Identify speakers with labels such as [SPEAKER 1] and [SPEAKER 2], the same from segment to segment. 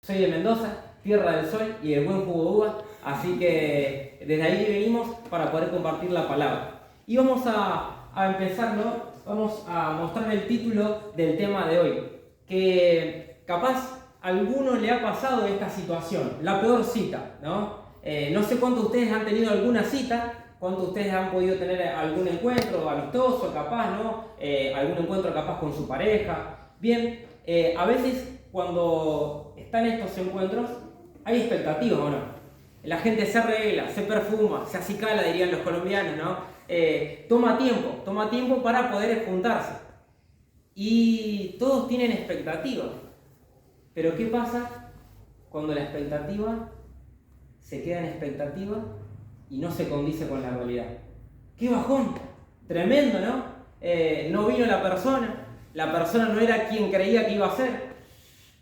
[SPEAKER 1] Soy de Mendoza, tierra del sol y del buen jugo de uva, así que desde ahí venimos para poder compartir la palabra. Y vamos a empezar, ¿no? Vamos a mostrar el título del tema de hoy, que capaz a alguno le ha pasado esta situación, la peor cita, ¿no? No sé cuántos de ustedes han tenido alguna cita, cuántos de ustedes han podido tener algún encuentro amistoso, capaz, ¿no? Algún encuentro capaz con su pareja. Bien, a veces cuando están estos encuentros hay expectativas, ¿o no? La gente se arregla, se perfuma, se acicala, dirían los colombianos, ¿no? Toma tiempo para poder juntarse. Y todos tienen expectativas. Pero ¿qué pasa cuando la expectativa se queda en expectativa y no se condice con la realidad? ¡Qué bajón! Tremendo, ¿no? No vino la persona no era quien creía que iba a ser.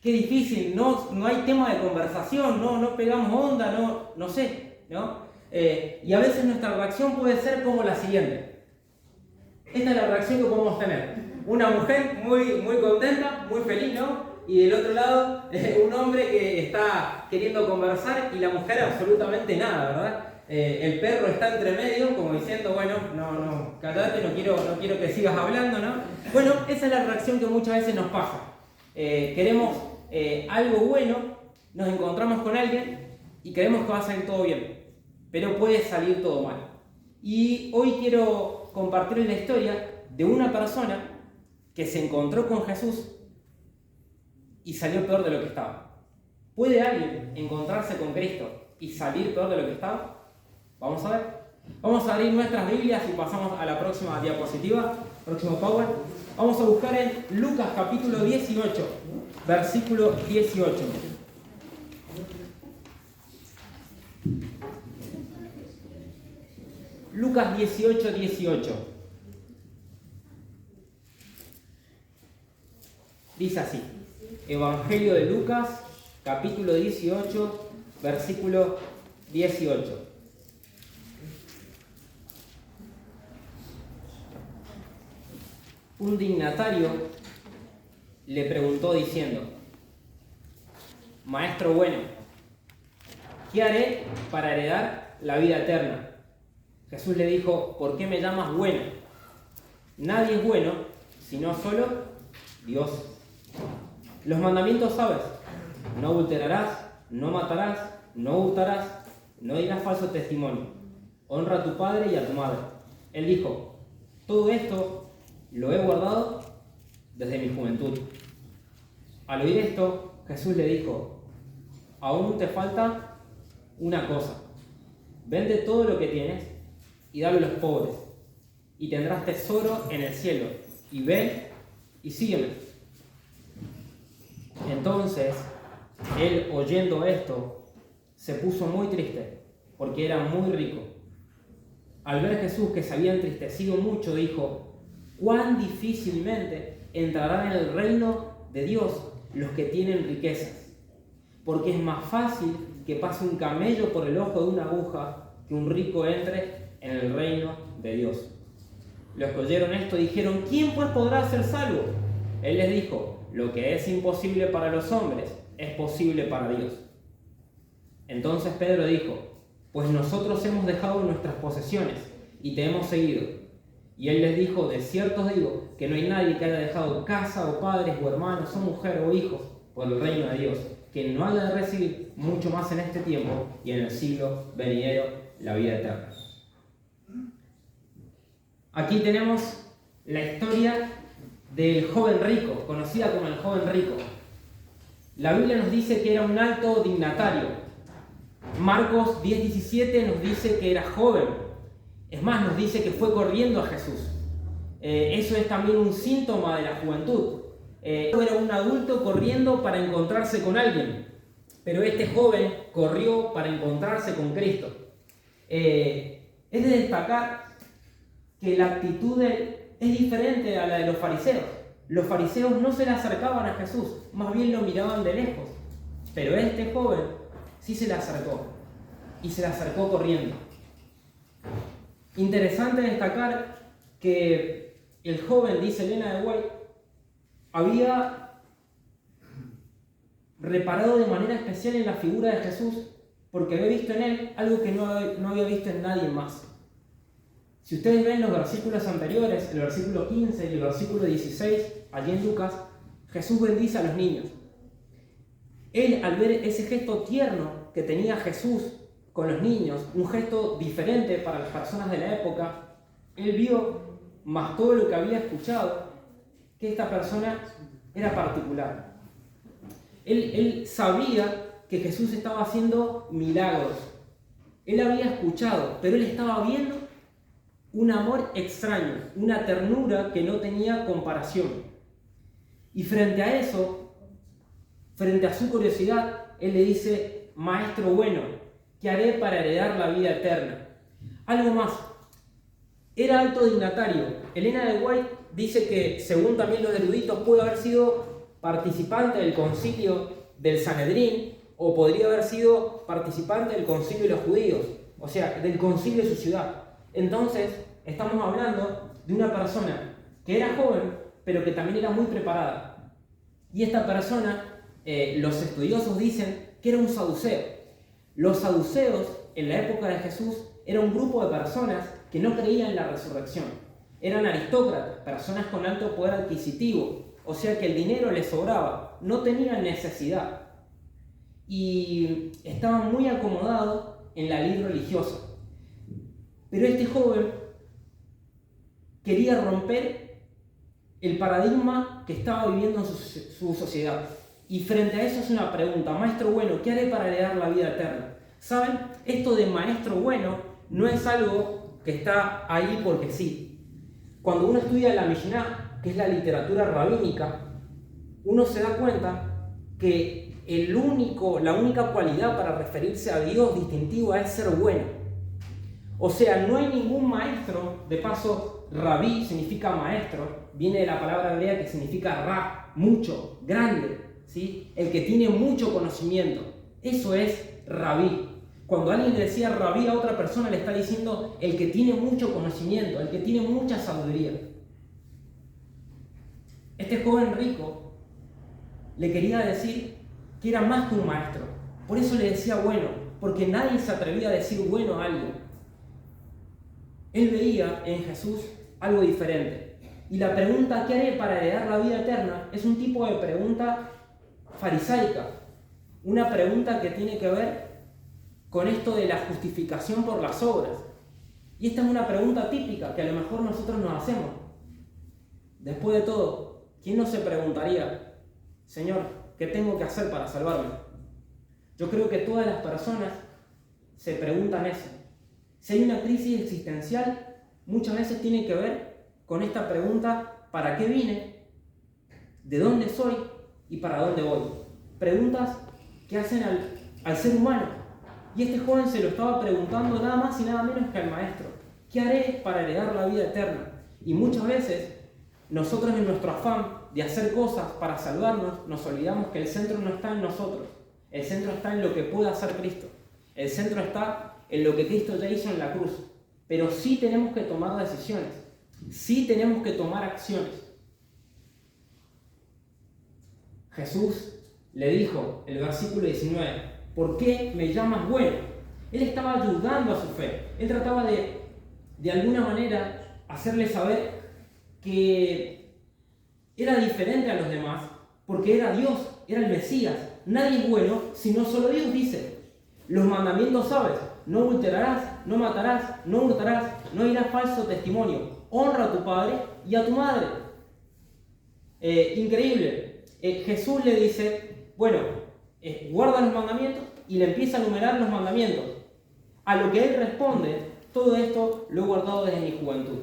[SPEAKER 1] Qué difícil, no hay tema de conversación, no pegamos onda, no sé, ¿no? Y a veces nuestra reacción puede ser como la siguiente. Esta es la reacción que podemos tener. Una mujer muy contenta, muy feliz, ¿no? Y del otro lado, un hombre que está queriendo conversar y la mujer absolutamente nada, ¿verdad? El perro está entre medio, como diciendo, bueno, no, cállate, no quiero que sigas hablando, ¿no? Bueno, esa es la reacción que muchas veces nos pasa. Queremos algo bueno, nos encontramos con alguien y creemos que va a salir todo bien, pero puede salir todo mal. Y hoy quiero compartir la historia de una persona que se encontró con Jesús y salió peor de lo que estaba. ¿Puede alguien encontrarse con Cristo y salir peor de lo que estaba? Vamos a ver. Vamos a abrir nuestras Biblias y pasamos a la próxima diapositiva, próximo PowerPoint. Vamos a buscar en Lucas capítulo 18, versículo 18. Lucas 18, 18. Dice así. Evangelio de Lucas, capítulo 18, versículo 18. Un dignatario le preguntó diciendo: Maestro bueno, ¿qué haré para heredar la vida eterna? Jesús le dijo: ¿por qué me llamas bueno? Nadie es bueno sino solo Dios. Los mandamientos sabes: no adulterarás, no matarás, no hurtarás, no dirás falso testimonio, honra a tu padre y a tu madre. Él dijo: todo esto lo he guardado desde mi juventud. Al oír esto, Jesús le dijo: aún te falta una cosa. Vende todo lo que tienes y dalo a los pobres, y tendrás tesoro en el cielo. Y ven y sígueme. Entonces, él, oyendo esto, se puso muy triste, porque era muy rico. Al ver a Jesús que se había entristecido mucho, dijo: cuán difícilmente entrarán en el reino de Dios los que tienen riquezas, porque es más fácil que pase un camello por el ojo de una aguja que un rico entre en el reino de Dios. Los que oyeron esto dijeron: ¿quién pues podrá ser salvo? Él les dijo: lo que es imposible para los hombres es posible para Dios. Entonces Pedro dijo: pues nosotros hemos dejado nuestras posesiones y te hemos seguido. Y él les dijo: de cierto os digo que no hay nadie que haya dejado casa o padres o hermanos o mujer o hijos por el reino de Dios, que no haya de recibir mucho más en este tiempo y en el siglo venidero la vida eterna. Aquí tenemos la historia del joven rico, conocida como el joven rico. La Biblia nos dice que era un alto dignatario. Marcos 10:17 nos dice que era joven. Es más, nos dice que fue corriendo a Jesús. Eso es también un síntoma de la juventud. Era un adulto corriendo para encontrarse con alguien, pero este joven corrió para encontrarse con Cristo. Es de destacar que la actitud de él es diferente a la de los fariseos. Los fariseos no se le acercaban a Jesús, más bien lo miraban de lejos. Pero este joven sí se le acercó, y se le acercó corriendo. Interesante destacar que el joven, dice Elena de White, había reparado de manera especial en la figura de Jesús porque había visto en él algo que no había visto en nadie más. Si ustedes ven los versículos anteriores, el versículo 15 y el versículo 16, allí en Lucas, Jesús bendice a los niños. Él, al ver ese gesto tierno que tenía Jesús con los niños, un gesto diferente para las personas de la época, él vio, más todo lo que había escuchado, que esta persona era particular. Él sabía que Jesús estaba haciendo milagros. Él había escuchado, pero él estaba viendo un amor extraño, una ternura que no tenía comparación. Y frente a eso, frente a su curiosidad, él le dice: Maestro bueno, ¿qué haré para heredar la vida eterna? Algo más, era alto dignatario. Elena de White dice que, según también los eruditos, pudo haber sido participante del concilio del Sanedrín, o podría haber sido participante del concilio de los judíos, o sea, del concilio de su ciudad. Entonces, estamos hablando de una persona que era joven, pero que también era muy preparada. Y esta persona, los estudiosos dicen que era un saduceo. Los saduceos, en la época de Jesús, era un grupo de personas que no creían en la resurrección. Eran aristócratas, personas con alto poder adquisitivo, o sea que el dinero les sobraba, no tenían necesidad. Y estaban muy acomodados en la ley religiosa. Pero este joven quería romper el paradigma que estaba viviendo en su sociedad. Y frente a eso es una pregunta: Maestro bueno, ¿qué haré para heredar la vida eterna? ¿Saben? Esto de maestro bueno no es algo que está ahí porque sí. Cuando uno estudia la Mishnah, que es la literatura rabínica, uno se da cuenta que la única cualidad para referirse a Dios distintiva es ser bueno. O sea, no hay ningún maestro, de paso, rabí significa maestro, viene de la palabra hebrea que significa ra, mucho, grande, ¿sí? El que tiene mucho conocimiento, eso es rabí. Cuando alguien le decía rabí a otra persona, le está diciendo el que tiene mucho conocimiento, el que tiene mucha sabiduría. Este joven rico le quería decir que era más que un maestro. Por eso le decía bueno, porque nadie se atrevía a decir bueno a alguien. Él veía en Jesús algo diferente. Y la pregunta ¿qué haré para heredar la vida eterna? Es un tipo de pregunta farisaica. Una pregunta que tiene que ver con esto de la justificación por las obras. Y esta es una pregunta típica que a lo mejor nosotros nos hacemos. Después de todo, ¿quién no se preguntaría: Señor, ¿qué tengo que hacer para salvarme? Yo creo que todas las personas se preguntan eso. Si hay una crisis existencial, muchas veces tiene que ver con esta pregunta: ¿para qué vine? ¿De dónde soy? ¿Y para dónde voy? Preguntas que hacen al ser humano. Y este joven se lo estaba preguntando nada más y nada menos que al maestro: ¿qué haré para heredar la vida eterna? Y muchas veces nosotros, en nuestro afán de hacer cosas para salvarnos, nos olvidamos que el centro no está en nosotros. El centro está en lo que puede hacer Cristo. El centro está en lo que Cristo ya hizo en la cruz. Pero sí tenemos que tomar decisiones. Sí tenemos que tomar acciones. Jesús le dijo, el versículo 19, ¿por qué me llamas bueno? Él estaba ayudando a su fe. Él trataba de alguna manera hacerle saber que era diferente a los demás, porque era Dios, era el Mesías. Nadie es bueno sino solo Dios. Dice, los mandamientos sabes: no adulterarás, no matarás, no hurtarás, no dirás falso testimonio, honra a tu padre y a tu madre. Increíble. Jesús le dice, bueno, guarda los mandamientos, y le empieza a enumerar los mandamientos. A lo que él responde: todo esto lo he guardado desde mi juventud.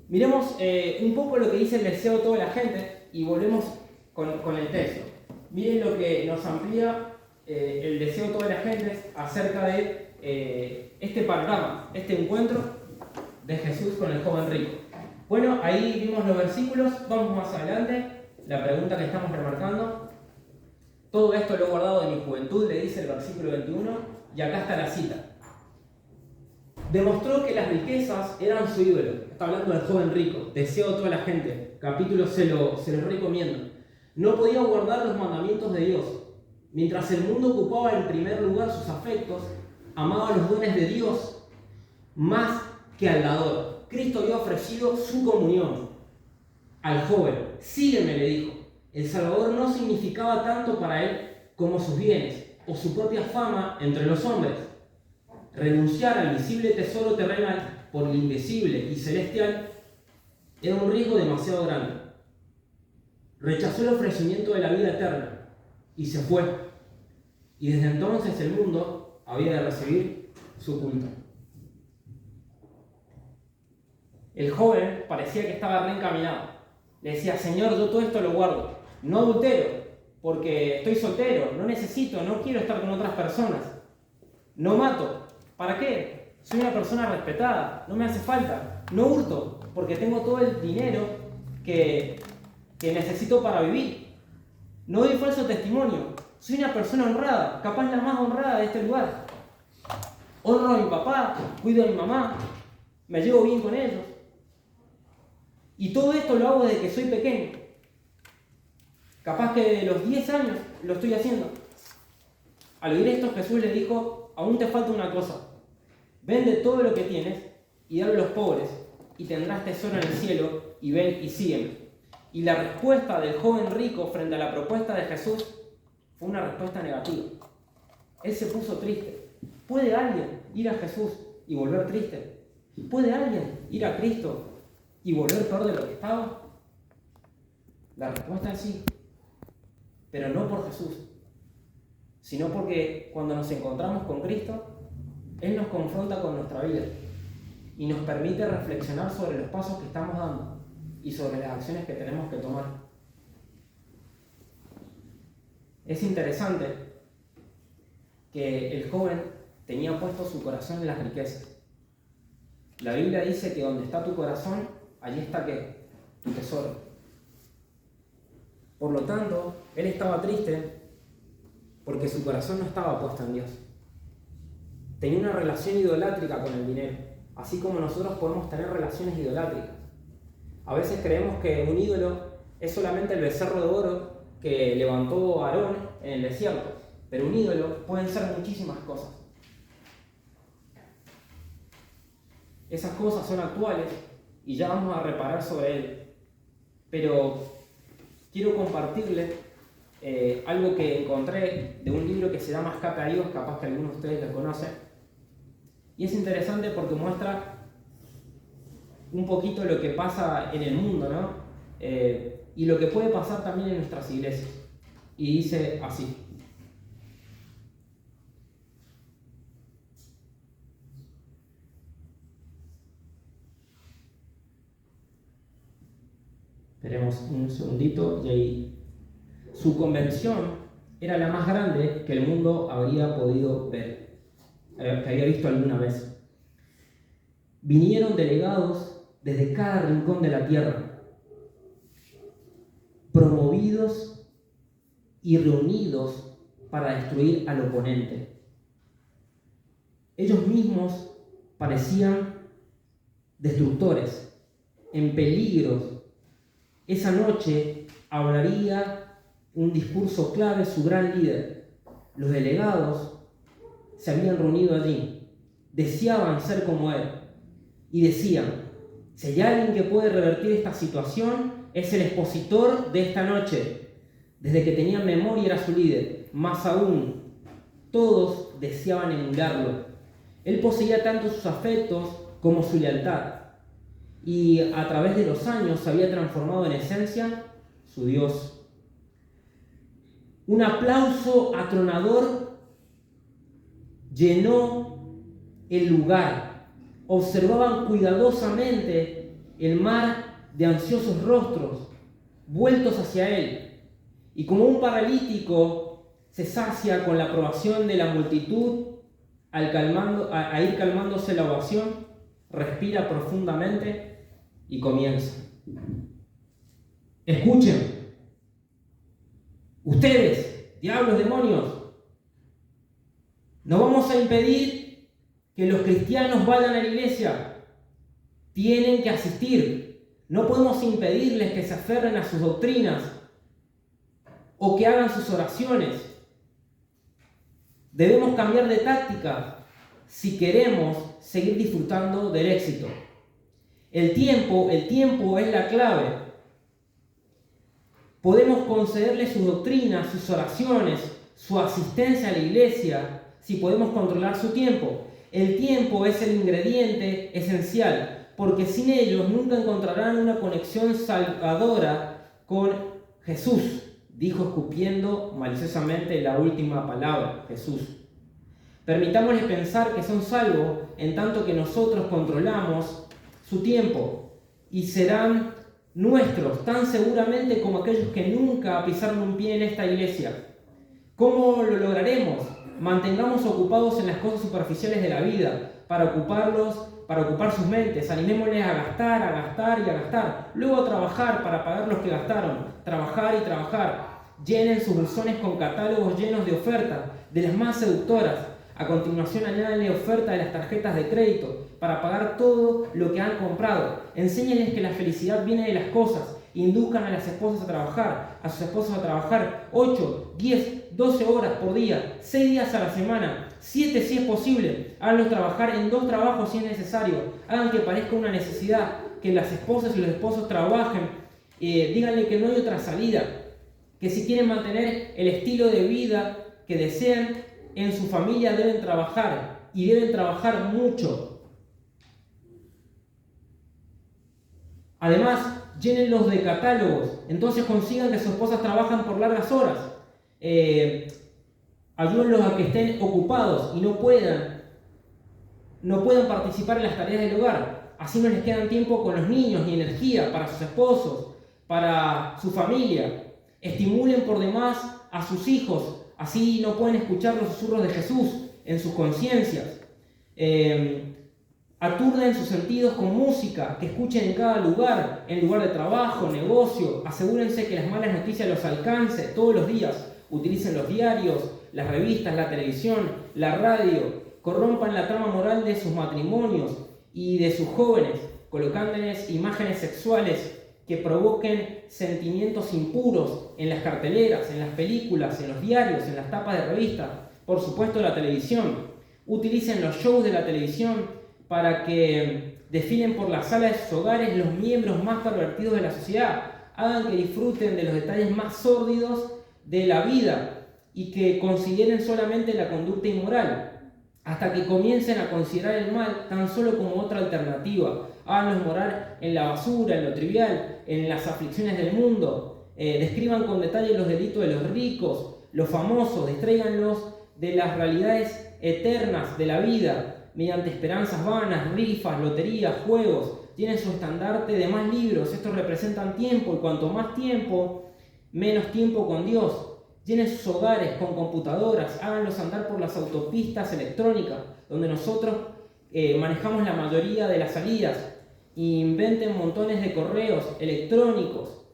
[SPEAKER 1] Miremos un poco lo que dice el deseo de toda la gente y volvemos con el texto. Miren lo que nos amplía el deseo de toda la gente acerca de este panorama, este encuentro de Jesús con el joven rico. Bueno, ahí vimos los versículos, vamos más adelante, la pregunta que estamos remarcando. Todo esto lo he guardado de mi juventud, le dice el versículo 21, y acá está la cita. Demostró que las riquezas eran su ídolo. Está hablando del joven rico, deseo de toda la gente. Capítulo se lo recomiendo. No podía guardar los mandamientos de Dios, Mientras el mundo ocupaba en primer lugar sus afectos, amaba los dones de Dios más que al dador. Cristo había ofrecido su comunión al joven. Sígueme, le dijo. El Salvador no significaba tanto para él como sus bienes o su propia fama entre los hombres. Renunciar al visible tesoro terrenal por el invisible y celestial era un riesgo demasiado grande. Rechazó el ofrecimiento de la vida eterna y se fue. Y desde entonces el mundo había de recibir su culto. El joven parecía que estaba reencaminado. Le decía: Señor, yo todo esto lo guardo. No adultero, porque estoy soltero, no necesito, no quiero estar con otras personas. No mato. ¿Para qué? Soy una persona respetada, no me hace falta. No hurto, porque tengo todo el dinero que necesito para vivir. No doy falso testimonio. Soy una persona honrada, capaz la más honrada de este lugar. Honro a mi papá, cuido a mi mamá, me llevo bien con ellos. Y todo esto lo hago desde que soy pequeño. Capaz que de los 10 años lo estoy haciendo. Al oír esto, Jesús le dijo: aún te falta una cosa. Vende todo lo que tienes y dale a los pobres, y tendrás tesoro en el cielo, y ven y sígueme. Y la respuesta del joven rico frente a la propuesta de Jesús fue una respuesta negativa. Él se puso triste. ¿Puede alguien ir a Jesús y volver triste? ¿Puede alguien ir a Cristo y volver peor de lo que estaba? La respuesta es sí, pero no por Jesús, sino porque cuando nos encontramos con Cristo, Él nos confronta con nuestra vida y nos permite reflexionar sobre los pasos que estamos dando y sobre las acciones que tenemos que tomar. Es interesante que el joven tenía puesto su corazón en las riquezas. La Biblia dice que donde está tu corazón, allí está ¿qué? Tu tesoro. Por lo tanto, él estaba triste porque su corazón no estaba puesto en Dios. Tenía una relación idolátrica con el dinero, así como nosotros podemos tener relaciones idolátricas. A veces creemos que un ídolo es solamente el becerro de oro que levantó Aarón en el desierto, pero un ídolo pueden ser muchísimas cosas. Esas cosas son actuales y ya vamos a reparar sobre él. Pero quiero compartirles algo que encontré de un libro que se llama Escape a Dios, capaz que algunos de ustedes lo conocen. Y es interesante porque muestra un poquito lo que pasa en el mundo, ¿no? Y lo que puede pasar también en nuestras iglesias. Y dice así: esperemos un segundito, y ahí. Su convención era la más grande que el mundo habría podido ver, que había visto alguna vez. Vinieron delegados desde cada rincón de la tierra, promovidos y reunidos para destruir al oponente. Ellos mismos parecían destructores, en peligro. Esa noche hablaría un discurso clave su gran líder. Los delegados se habían reunido allí, deseaban ser como él y decían: si hay alguien que puede revertir esta situación, es el expositor de esta noche. Desde que tenían memoria era su líder. Más aún, todos deseaban emularlo. Él poseía tanto sus afectos como su lealtad, y a través de los años se había transformado en esencia su Dios. Un aplauso atronador llenó el lugar. Observaban cuidadosamente el mar de ansiosos rostros vueltos hacia él, y como un paralítico se sacia con la aprobación de la multitud, a ir calmándose la ovación, respira profundamente y comienza: escuchen, ustedes, diablos, demonios, no vamos a impedir que los cristianos vayan a la iglesia. Tienen que asistir. No podemos impedirles que se aferren a sus doctrinas o que hagan sus oraciones. Debemos cambiar de táctica si queremos seguir disfrutando del éxito. El tiempo es la clave. Podemos concederle sus doctrinas, sus oraciones, su asistencia a la iglesia, si podemos controlar su tiempo. El tiempo es el ingrediente esencial, porque sin ellos nunca encontrarán una conexión salvadora con Jesús, dijo escupiendo maliciosamente la última palabra, Jesús. Permitámosles pensar que son salvos en tanto que nosotros controlamos su tiempo y serán nuestros tan seguramente como aquellos que nunca pisaron un pie en esta iglesia. ¿Cómo lo lograremos? Mantengamos ocupados en las cosas superficiales de la vida para ocupar sus mentes. Animémosles a gastar y a gastar. Luego a trabajar para pagar los que gastaron. Trabajar y trabajar. Llenen sus buzones con catálogos llenos de ofertas, de las más seductoras. A continuación añádenle oferta de las tarjetas de crédito para pagar todo lo que han comprado. Enséñenles que la felicidad viene de las cosas. Induzcan a las esposas a trabajar, a sus esposos a trabajar 8, 10, 12 horas por día, 6 días a la semana, 7 si es posible. Háganlos trabajar en 2 trabajos si es necesario. Hagan que parezca una necesidad que las esposas y los esposos trabajen. Díganle que no hay otra salida. Que si quieren mantener el estilo de vida que desean en su familia deben trabajar y deben trabajar mucho. Además, llénenlos de catálogos, entonces consigan que sus esposas trabajan por largas horas. Ayúdenlos a que estén ocupados y no puedan participar en las tareas del hogar. Así no les quedan tiempo con los niños ni energía para sus esposos, para su familia. Estimulen por demás a sus hijos, así no pueden escuchar los susurros de Jesús en sus conciencias. Aturden sus sentidos con música, que escuchen en cada lugar, en lugar de trabajo, negocio. Asegúrense que las malas noticias los alcance todos los días. Utilicen los diarios, las revistas, la televisión, la radio. Corrompan la trama moral de sus matrimonios y de sus jóvenes, colocándoles imágenes sexuales que provoquen sentimientos impuros en las carteleras, en las películas, en los diarios, en las tapas de revistas. Por supuesto, la televisión. Utilicen los shows de la televisión para que desfilen por las salas de sus hogares los miembros más pervertidos de la sociedad. Hagan que disfruten de los detalles más sórdidos de la vida y que consideren solamente la conducta inmoral, hasta que comiencen a considerar el mal tan solo como otra alternativa. Háganlos morar en la basura, en lo trivial, en las aflicciones del mundo. Describan con detalle los delitos de los ricos, los famosos, distráiganlos de las realidades eternas de la vida, mediante esperanzas vanas, rifas, loterías, juegos. Tienen su estandarte de más libros. Estos representan tiempo y cuanto más tiempo, menos tiempo con Dios. Llenen sus hogares con computadoras. Háganlos andar por las autopistas electrónicas, donde nosotros manejamos la mayoría de las salidas. Inventen montones de correos electrónicos.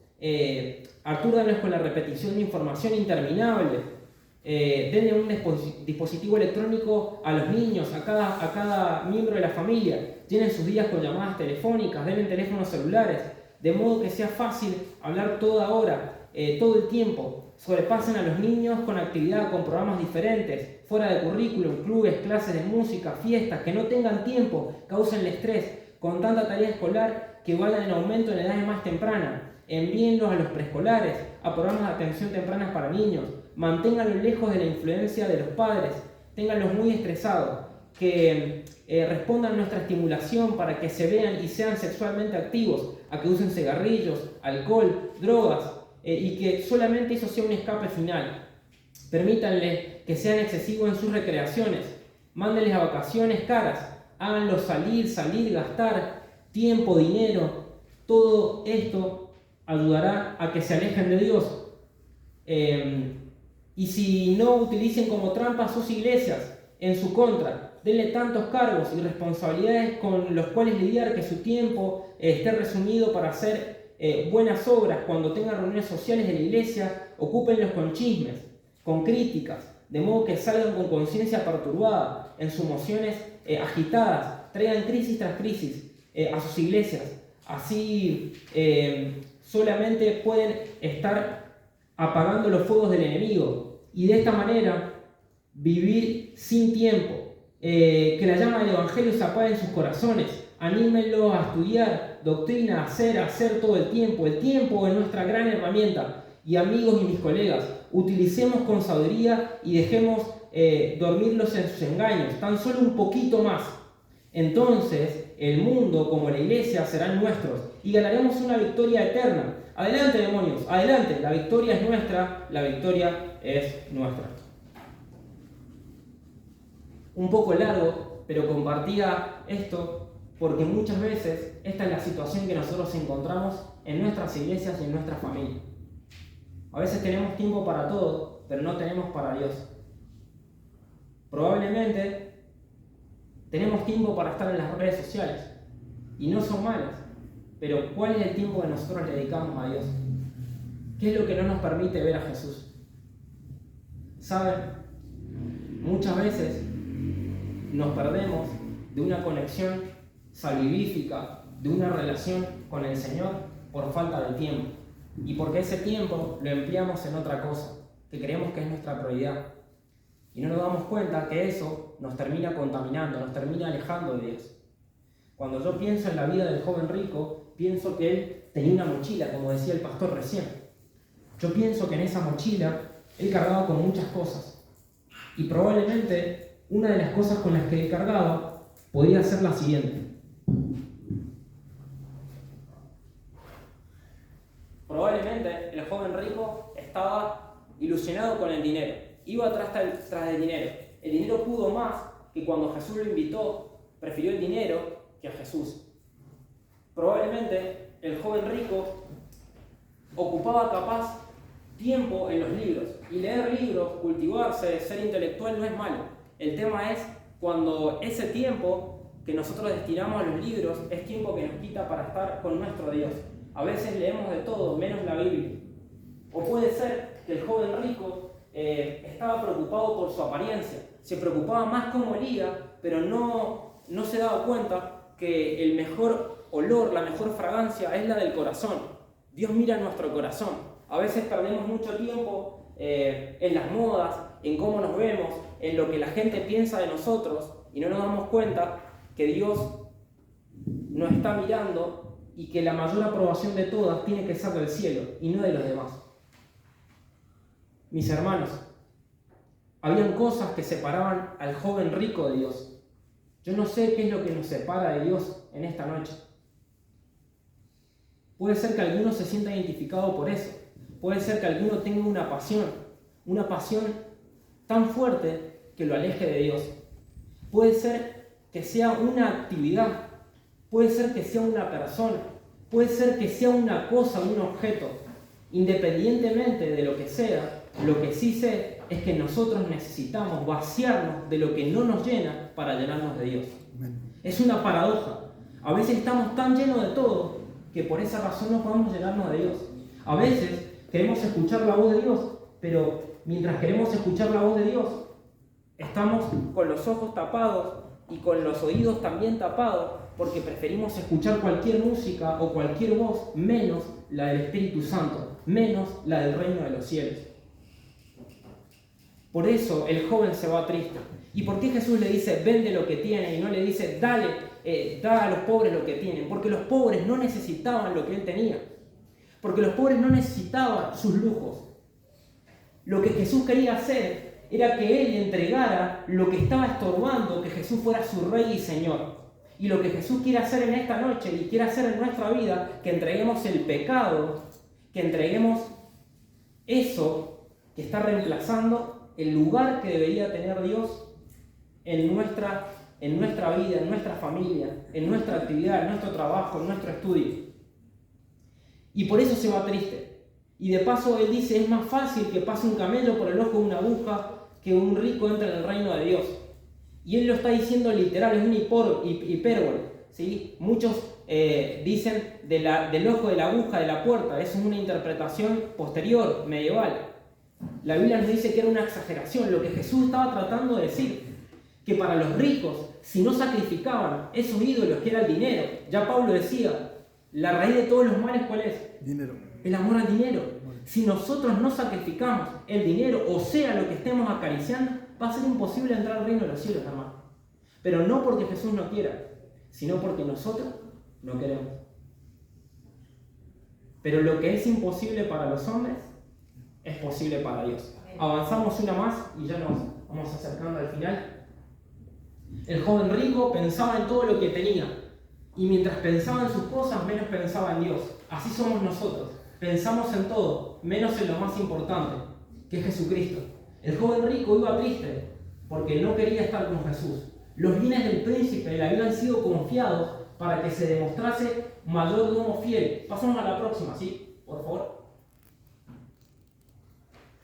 [SPEAKER 1] Atúrdanlos con la repetición de información interminable. Denle un dispositivo electrónico a los niños, a cada miembro de la familia. Llenen sus días con llamadas telefónicas, denle teléfonos celulares, de modo que sea fácil hablar toda hora, todo el tiempo. Sobrepasen a los niños con actividad, con programas diferentes, fuera de currículum, clubes, clases de música, fiestas, que no tengan tiempo, causen el estrés, con tanta tarea escolar que vayan en aumento en edades más tempranas. Envíenlos a los preescolares, a programas de atención temprana para niños. Manténganlos lejos de la influencia de los padres. Ténganlos muy estresados. Que respondan a nuestra estimulación para que se vean y sean sexualmente activos. A que usen cigarrillos, alcohol, drogas. Y que solamente eso sea un escape final. Permítanles que sean excesivos en sus recreaciones. Mándenles a vacaciones caras. Háganlos salir, gastar tiempo, dinero. Todo esto ayudará a que se alejen de Dios. Y si no, utilicen como trampa sus iglesias en su contra. Denle tantos cargos y responsabilidades con los cuales lidiar que su tiempo esté resumido para hacer buenas obras. Cuando tengan reuniones sociales de la iglesia, ocúpenlos con chismes, con críticas, de modo que salgan con conciencia perturbada, en sus emociones agitadas, traigan crisis tras crisis a sus iglesias. Así solamente pueden estar apagando los fuegos del enemigo. Y de esta manera vivir sin tiempo, que la llama del Evangelio se apague en sus corazones. Anímenlos a estudiar doctrina, a hacer todo el tiempo. El tiempo es nuestra gran herramienta. Y amigos y mis colegas, utilicemos con sabiduría y dejemos dormirlos en sus engaños, tan solo un poquito más. Entonces el mundo como la iglesia serán nuestros y ganaremos una victoria eterna. Adelante, demonios, adelante, la victoria es nuestra, la victoria es nuestra. Un poco largo, pero compartía esto porque muchas veces esta es la situación que nosotros encontramos en nuestras iglesias y en nuestra familia. A veces tenemos tiempo para todo, pero no tenemos para Dios. Probablemente tenemos tiempo para estar en las redes sociales y no son malas, pero ¿cuál es el tiempo que nosotros le dedicamos a Dios? ¿Qué es lo que no nos permite ver a Jesús? ¿Saben? Muchas veces nos perdemos de una conexión salvífica, de una relación con el Señor por falta de tiempo. Y porque ese tiempo lo empleamos en otra cosa, que creemos que es nuestra prioridad. Y no nos damos cuenta que eso nos termina contaminando, nos termina alejando de Dios. Cuando yo pienso en la vida del joven rico, pienso que él tenía una mochila, como decía el pastor recién. Yo pienso que en esa mochila él cargaba con muchas cosas. Y probablemente una de las cosas con las que él cargaba podría ser la siguiente. Probablemente el joven rico estaba ilusionado con el dinero, iba tras del dinero. El dinero pudo más que cuando Jesús lo invitó, prefirió el dinero que a Jesús. Probablemente el joven rico ocupaba capaz tiempo en los libros, y leer libros, cultivarse, ser intelectual no es malo. El tema es cuando ese tiempo que nosotros destinamos a los libros es tiempo que nos quita para estar con nuestro Dios. A veces leemos de todo, menos la Biblia. O puede ser que el joven rico estaba preocupado por su apariencia, se preocupaba más cómo olía, pero no se daba cuenta que el mejor olor, la mejor fragancia es la del corazón. Dios mira nuestro corazón. A veces perdemos mucho tiempo en las modas, en cómo nos vemos, en lo que la gente piensa de nosotros, y no nos damos cuenta que Dios nos está mirando y que la mayor aprobación de todas tiene que ser del cielo y no de los demás. Mis hermanos, habían cosas que separaban al joven rico de Dios. Yo no sé qué es lo que nos separa de Dios en esta noche. Puede ser que alguno se sienta identificado por eso. Puede ser que alguno tenga una pasión tan fuerte que lo aleje de Dios. Puede ser que sea una actividad, puede ser que sea una persona, puede ser que sea una cosa, un objeto. Independientemente de lo que sea, lo que sí sé es que nosotros necesitamos vaciarnos de lo que no nos llena para llenarnos de Dios. Es una paradoja. A veces estamos tan llenos de todo que por esa razón no podemos llenarnos de Dios. A veces queremos escuchar la voz de Dios, pero mientras queremos escuchar la voz de Dios, estamos con los ojos tapados y con los oídos también tapados, porque preferimos escuchar cualquier música o cualquier voz, menos la del Espíritu Santo, menos la del reino de los cielos. Por eso el joven se va triste. ¿Y por qué Jesús le dice, vende lo que tiene, y no le dice, da a los pobres lo que tienen? Porque los pobres no necesitaban lo que él tenía. Porque los pobres no necesitaban sus lujos. Lo que Jesús quería hacer era que él entregara lo que estaba estorbando, que Jesús fuera su Rey y Señor. Y lo que Jesús quiere hacer en esta noche y quiere hacer en nuestra vida, que entreguemos el pecado, que entreguemos eso que está reemplazando el lugar que debería tener Dios en nuestra vida, en nuestra familia, en nuestra actividad, en nuestro trabajo, en nuestro estudio. Y por eso se va triste. Y de paso él dice, es más fácil que pase un camello por el ojo de una aguja que un rico entre en el reino de Dios. Y él lo está diciendo literal, es una hipérbole, ¿sí? Muchos dicen del ojo de la aguja de la puerta, eso es una interpretación posterior, medieval. La Biblia nos dice que era una exageración, lo que Jesús estaba tratando de decir, que para los ricos, si no sacrificaban esos ídolos que era el dinero, ya Pablo decía, la raíz de todos los males, ¿cuál es?
[SPEAKER 2] Dinero.
[SPEAKER 1] El amor al dinero. Si nosotros no sacrificamos el dinero, o sea, lo que estemos acariciando, va a ser imposible entrar al reino de los cielos, hermano. Pero no porque Jesús no quiera, sino porque nosotros no queremos. Pero lo que es imposible para los hombres es posible para Dios. Avanzamos una más y ya nos vamos acercando al final. El joven rico pensaba en todo lo que tenía, y mientras pensaba en sus cosas, menos pensaba en Dios. Así somos nosotros. Pensamos en todo, menos en lo más importante, que es Jesucristo. El joven rico iba triste porque no quería estar con Jesús. Los bienes del príncipe le habían sido confiados para que se demostrase mayordomo fiel. Pasamos a la próxima, ¿sí? Por favor.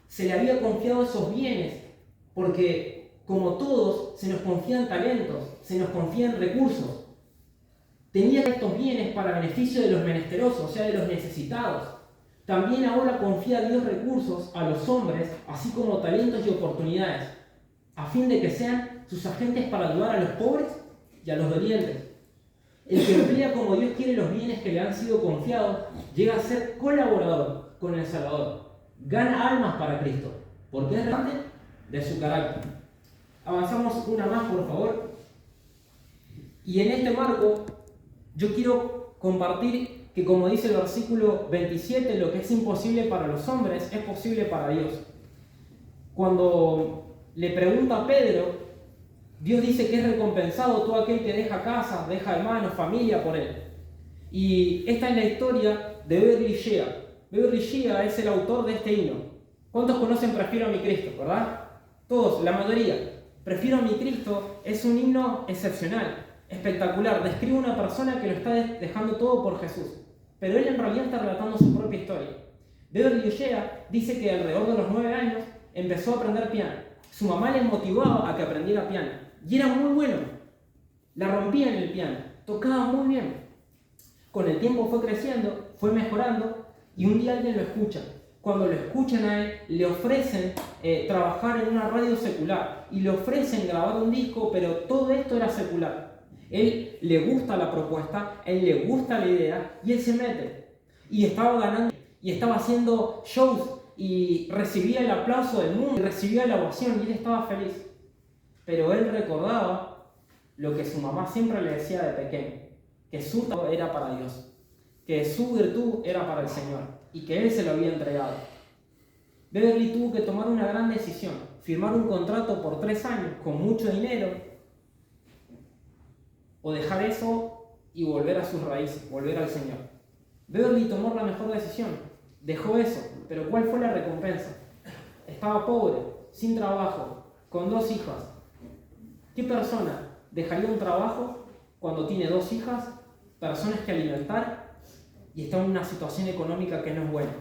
[SPEAKER 1] Se le había confiado esos bienes porque, como todos, se nos confían talentos, se nos confían recursos. Tenía estos bienes para beneficio de los menesterosos, o sea, de los necesitados. También ahora confía a Dios recursos a los hombres, así como talentos y oportunidades, a fin de que sean sus agentes para ayudar a los pobres y a los dolientes. El que emplea como Dios quiere los bienes que le han sido confiados, llega a ser colaborador con el Salvador. Gana almas para Cristo, porque es grande de su carácter. Avanzamos una más, por favor. Y en este marco, yo quiero compartir que, como dice el versículo 27, lo que es imposible para los hombres es posible para Dios. Cuando le pregunta a Pedro, Dios dice que es recompensado todo aquel que deja casa, deja hermanos, familia por él. Y esta es la historia de Beverly Shea. Beverly Shea es el autor de este himno. ¿Cuántos conocen Prefiero a mi Cristo, verdad? Todos, la mayoría. Prefiero a mi Cristo es un himno excepcional, espectacular. Describe una persona que lo está dejando todo por Jesús. Pero él en realidad está relatando su propia historia. Beverly Shea dice que alrededor de los 9 años empezó a aprender piano. Su mamá le motivaba a que aprendiera piano. Y era muy bueno. La rompía en el piano. Tocaba muy bien. Con el tiempo fue creciendo, fue mejorando, y un día alguien lo escucha. Cuando lo escuchan a él, le ofrecen trabajar en una radio secular. Y le ofrecen grabar un disco, pero todo esto era secular. Él le gusta la propuesta, él le gusta la idea, y él se mete. Y estaba ganando, y estaba haciendo shows, y recibía el aplauso del mundo, y recibía la ovación, y él estaba feliz. Pero él recordaba lo que su mamá siempre le decía de pequeño, que su talento era para Dios, que su virtud era para el Señor, y que él se lo había entregado. Beverly tuvo que tomar una gran decisión, firmar un contrato por 3 años con mucho dinero, o dejar eso y volver a sus raíces, volver al Señor. Beverly tomó la mejor decisión, dejó eso, pero ¿cuál fue la recompensa? Estaba pobre, sin trabajo, con 2 hijas. ¿Qué persona dejaría un trabajo cuando tiene 2 hijas, personas que alimentar y está en una situación económica que no es buena?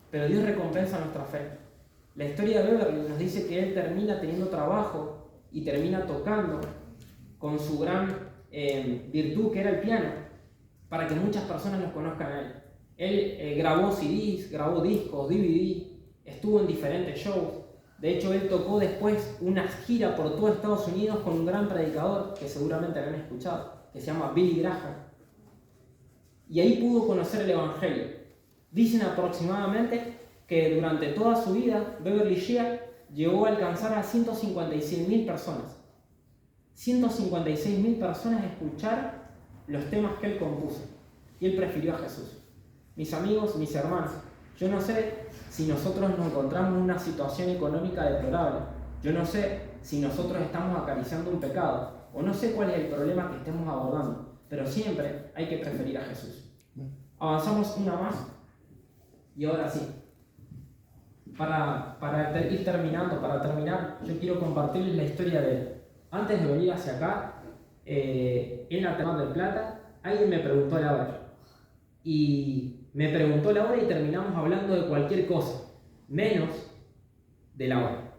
[SPEAKER 1] Pero Dios recompensa nuestra fe. La historia de Beverly nos dice que él termina teniendo trabajo y termina tocando con su gran virtud, que era el piano, para que muchas personas los conozcan a él. Él grabó CDs, grabó discos, DVD, estuvo en diferentes shows. De hecho, él tocó después una gira por todo Estados Unidos con un gran predicador que seguramente habrán escuchado, que se llama Billy Graham. Y ahí pudo conocer el Evangelio. Dicen aproximadamente que durante toda su vida, Beverly Shea llegó a alcanzar a 156.000 personas. 156.000 personas escucharon los temas que él compuso. Y él prefirió a Jesús. Mis amigos, mis hermanos, yo no sé si nosotros nos encontramos en una situación económica deplorable. Yo no sé si nosotros estamos acariciando un pecado. O no sé cuál es el problema que estemos abordando. Pero siempre hay que preferir a Jesús. Avanzamos una más. Y ahora sí. Para ir terminando, para terminar, yo quiero compartirles la historia de él. Antes de venir hacia acá, en la Mar del Plata, alguien me preguntó la hora. Y me preguntó la hora y terminamos hablando de cualquier cosa, menos de la hora.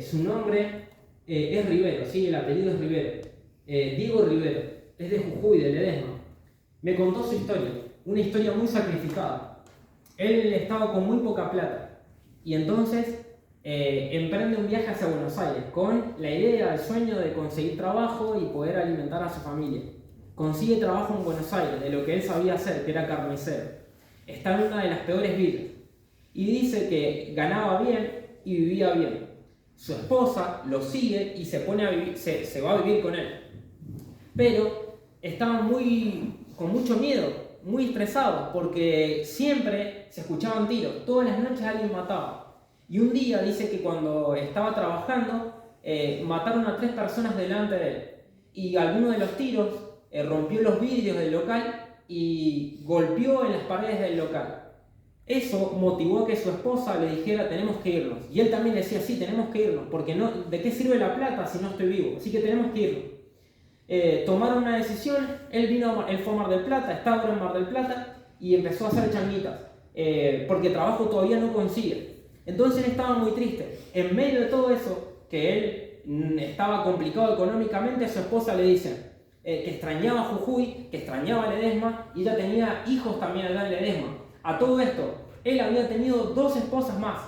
[SPEAKER 1] Su nombre es Rivero, sí, el apellido es Rivero. Diego Rivero, es de Jujuy, de Ledesma. Me contó su historia, una historia muy sacrificada. Él estaba con muy poca plata y entonces emprende un viaje hacia Buenos Aires con la idea, el sueño de conseguir trabajo y poder alimentar a su familia. Consigue trabajo en Buenos Aires, de lo que él sabía hacer, que era carnicero. Está en una de las peores vidas. Y dice que ganaba bien, y vivía bien. Su esposa lo sigue y se pone a vivir, se va a vivir con él. Pero estaban con mucho miedo, muy estresados, porque siempre se escuchaban tiros, todas las noches alguien mataba. Y un día dice que cuando estaba trabajando, mataron a 3 personas delante de él. Y alguno de los tiros rompió los vidrios del local y golpeó en las paredes del local. Eso motivó a que su esposa le dijera: tenemos que irnos. Y él también decía: sí, tenemos que irnos, porque no, ¿de qué sirve la plata si no estoy vivo? Así que tenemos que irnos. Tomaron una decisión, él fue a Mar del Plata, estaba ahora en Mar del Plata, y empezó a hacer changuitas, porque trabajo todavía no consigue. Entonces él estaba muy triste. En medio de todo eso, que él estaba complicado económicamente, su esposa le dice que extrañaba Jujuy, que extrañaba Ledesma, y ella tenía hijos también allá en Ledesma. A todo esto, él había tenido 2 esposas más,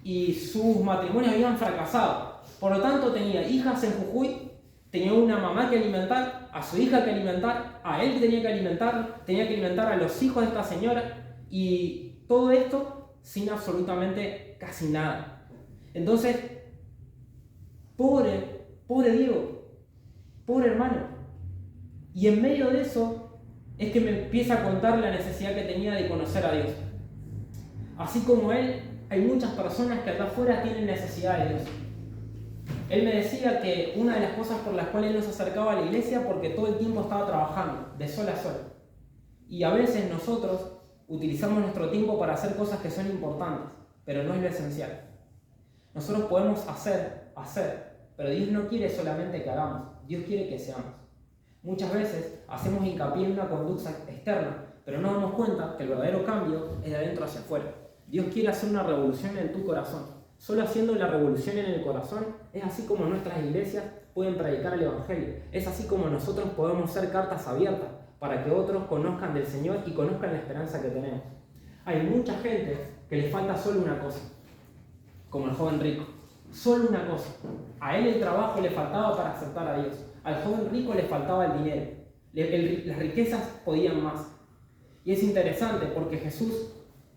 [SPEAKER 1] y sus matrimonios habían fracasado. Por lo tanto, tenía hijas en Jujuy, tenía una mamá que alimentar, a su hija que alimentar, a él que tenía que alimentar a los hijos de esta señora, y todo esto sin absolutamente casi nada. Entonces, pobre Diego, pobre hermano. Y en medio de eso es que me empieza a contar la necesidad que tenía de conocer a Dios. Así como él, hay muchas personas que acá afuera tienen necesidad de Dios. Él me decía que una de las cosas por las cuales él no se acercaba a la iglesia porque todo el tiempo estaba trabajando, de sol a sol. Y a veces nosotros utilizamos nuestro tiempo para hacer cosas que son importantes, pero no es lo esencial. Nosotros podemos hacer, pero Dios no quiere solamente que hagamos, Dios quiere que seamos. Muchas veces hacemos hincapié en una conducta externa, pero no damos cuenta que el verdadero cambio es de adentro hacia afuera. Dios quiere hacer una revolución en tu corazón. Solo haciendo la revolución en el corazón es así como nuestras iglesias pueden predicar el Evangelio. Es así como nosotros podemos ser cartas abiertas para que otros conozcan del Señor y conozcan la esperanza que tenemos. Hay mucha gente que le falta solo una cosa, como el joven rico. Solo una cosa. A él el trabajo le faltaba para aceptar a Dios. Al joven rico le faltaba el dinero. Las riquezas podían más. Y es interesante porque Jesús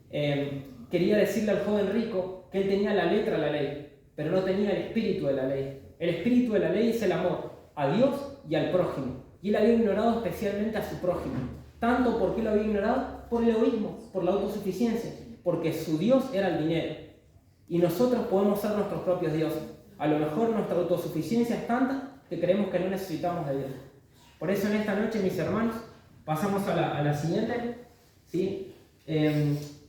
[SPEAKER 1] quería decirle al joven rico que él tenía la letra de la ley, pero no tenía el espíritu de la ley. El espíritu de la ley es el amor a Dios y al prójimo. Y él había ignorado especialmente a su prójimo. Tanto porque lo había ignorado por el egoísmo, por la autosuficiencia, porque su Dios era el dinero. Y nosotros podemos ser nuestros propios dioses. A lo mejor nuestra autosuficiencia es tanta que creemos que no necesitamos de Dios. Por eso en esta noche, mis hermanos, pasamos a la siguiente. ¿Sí?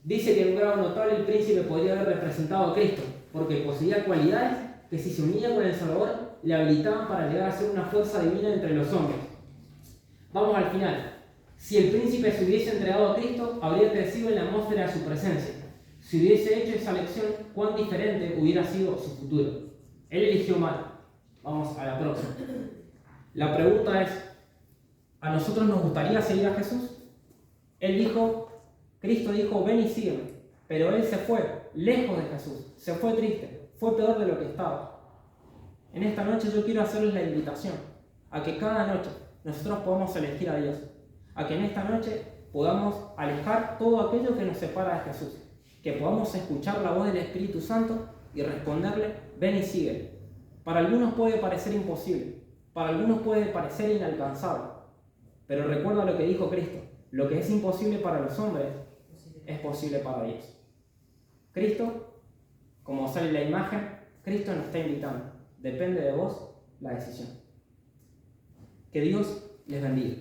[SPEAKER 1] Dice que en un grado notable el príncipe podría haber representado a Cristo, porque poseía cualidades que si se unía con el Salvador le habilitaban para llegar a ser una fuerza divina entre los hombres. Vamos al final. Si el príncipe se hubiese entregado a Cristo, habría crecido en la atmósfera de su presencia. Si hubiese hecho esa elección, cuán diferente hubiera sido su futuro. Él eligió mal. Vamos a la próxima. La pregunta es, ¿a nosotros nos gustaría seguir a Jesús? Cristo dijo, ven y sígueme. Pero él se fue, lejos de Jesús. Se fue triste, fue peor de lo que estaba. En esta noche yo quiero hacerles la invitación a que cada noche nosotros podamos elegir a Dios. A que en esta noche podamos alejar todo aquello que nos separa de Jesús. Que podamos escuchar la voz del Espíritu Santo y responderle, ven y sígueme. Para algunos puede parecer imposible, para algunos puede parecer inalcanzable, pero recuerda lo que dijo Cristo, lo que es imposible para los hombres es posible para Dios. Cristo, como sale la imagen, Cristo nos está invitando, depende de vos la decisión. Que Dios les bendiga.